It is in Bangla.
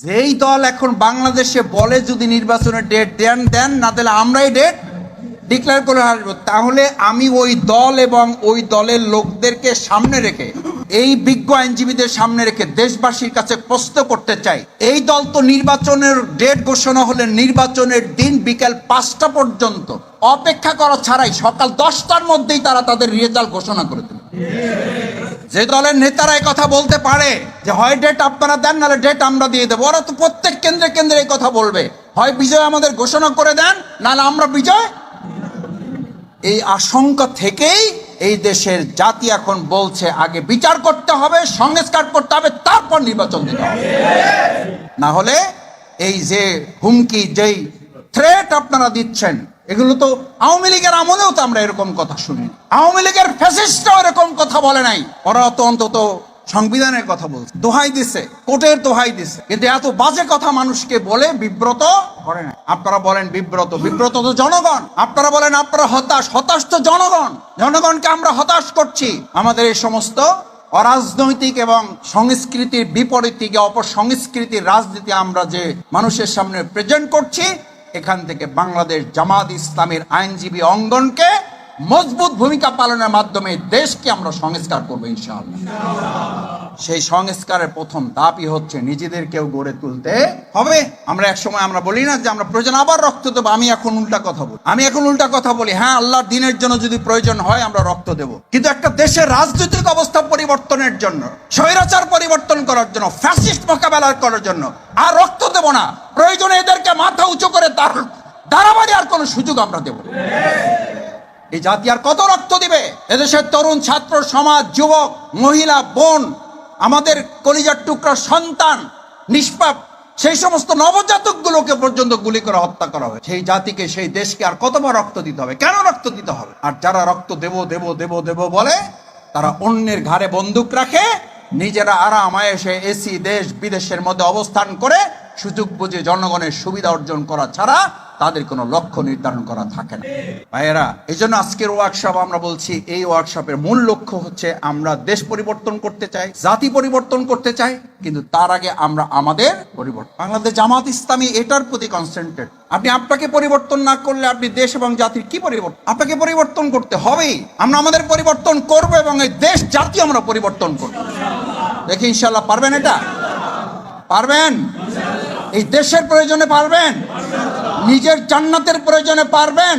যেই দল এখন বাংলাদেশে বলে যদি নির্বাচনের ডেট দেন না দিলে আমরাই ডেট ডিক্লেয়ার করে আসবো, তাহলে আমি ওই দল এবং ওই দলের লোকদেরকে সামনে রেখে, এই বিজ্ঞ আইনজীবীদের সামনে রেখে দেশবাসীর কাছে প্রশ্ন করতে চাই, এই দল তো নির্বাচনের ডেট ঘোষণা হলে নির্বাচনের দিন বিকেল 5টা পর্যন্ত অপেক্ষা করা ছাড়াই সকাল 10টার মধ্যেই তারা তাদের রেজাল্ট ঘোষণা করে দেবে। যে দলের নেতারা এই কথা বলতে পারে যে হয় ডেট আপনারা দেন নাহলে ডেট আমরা দিয়ে দেবো, ওরা তো প্রত্যেক কেন্দ্রে কেন্দ্রে এই কথা বলবে, হয় বিজয় আমাদের ঘোষণা করে দেন নাহলে আমরা বিজয়। এই আশঙ্কা থেকেই এই দেশের জাতি এখন বলছে আগে বিচার করতে হবে, সংস্কার করতে হবে, তারপর নির্বাচন দিতে হবে। না হলে এই যে হুমকি, যেই থ্রেট আপনারা দিচ্ছেন, এগুলো তো আওয়ামী লীগের আমলেও তো আমরা এরকম কথা শুনি। আওয়ামী লীগের ফ্যাসিস্টরাও এরকম কথা বলে নাই, ওরা তো অন্তত সংবিধানের কথা বলছে, দোহাই দিছে, কোর্টের দোহাই দিছে, কিন্তু এত বাজে কথা মানুষকে বলে বিব্রত করে না। আপনারা বলেন বিব্রত তো জনগণ, আপনারা বলেন আপনারা হতাশ তো জনগণ। জনগণকে আমরা হতাশ করছি। আমাদের এই সমস্ত অরাজনৈতিক এবং সংস্কৃতির বিপরীতে অপসংস্কৃতির রাজনীতি আমরা যে মানুষের সামনে প্রেজেন্ট করছি, এখান থেকে বাংলাদেশ জামাত ইসলামের আইনজীবী অঙ্গনকে মজবুত ভূমিকা পালনের মাধ্যমে দেশকে আমরা সংস্কার করবো ইনশাআল্লাহ। সেই সংস্কারের প্রথম ধাপই হচ্ছে নিজেদেরকেও গড়ে তুলতে হবে। আমরা এক সময় আমরা বলি না যে আমরা প্রয়োজন আবার রক্ত দেবো, আমি এখন উল্টা কথা বলি, হ্যাঁ আল্লাহর দিনের জন্য যদি প্রয়োজন হয় আমরা রক্ত দেব, কিন্তু একটা দেশের রাজনৈতিক অবস্থা পরিবর্তনের জন্য, স্বৈরাচার পরিবর্তন করার জন্য, ফ্যাসিস্ট মোকাবেলা করার জন্য আর রক্ত দেব না। প্রয়োজনে এদেরকে মাথা উঁচু করে দাঁড়াবাড়ি আর কোনো সুযোগ আমরা দেব না। এই জাতি আর কত রক্ত দিবে? এদেশের তরুণ ছাত্র সমাজ, যুবক, মহিলা, বোন, আমাদের কলিজার টুকরা সন্তান, নিষ্পাপ সেই সমস্ত নবজাতক গুলোকে পর্যন্ত গুলি করে হত্যা করা হয়। সেই জাতিকে, সেই দেশকে আর কতবার রক্ত দিতে হবে? কেন রক্ত দিতে হবে? আর যারা রক্ত দেব বলে, তারা অন্যের ঘাড়ে বন্দুক রাখে, নিজেরা আরাম আয়েশে এসি দেশ বিদেশের মধ্যে অবস্থান করে সুযোগ বুঝে জনগণের সুবিধা অর্জন করা ছাড়া তাদের কোনো লক্ষ্য নির্ধারণ করা থাকে না। ভাইয়েরা, এই জন্য আজকের ওয়ার্কশপ আমরা বলছি, এই ওয়ার্কশপের মূল লক্ষ্য হচ্ছে আমরা দেশ পরিবর্তন করতে চাই, জাতি পরিবর্তন করতে চাই, কিন্তু তার আগে আমরা আমাদের পরিবর্তন। বাংলাদেশ জামাত ইসলামী এটার প্রতি কনসেন্ট্রেট। আপনি আপনাকে পরিবর্তন না করলে আপনি দেশ এবং জাতির কি পরিবর্তন? আপনাকে পরিবর্তন করতে হবেই। আমরা আমাদের পরিবর্তন করবো এবং এই দেশ জাতি আমরা পরিবর্তন করবো। দেখি ইনশাল্লাহ পারবেন? এটা পারবেন? এই দেশের প্রয়োজনে পারবেন? নিজের জান্নাতের প্রয়োজনে পারবেন?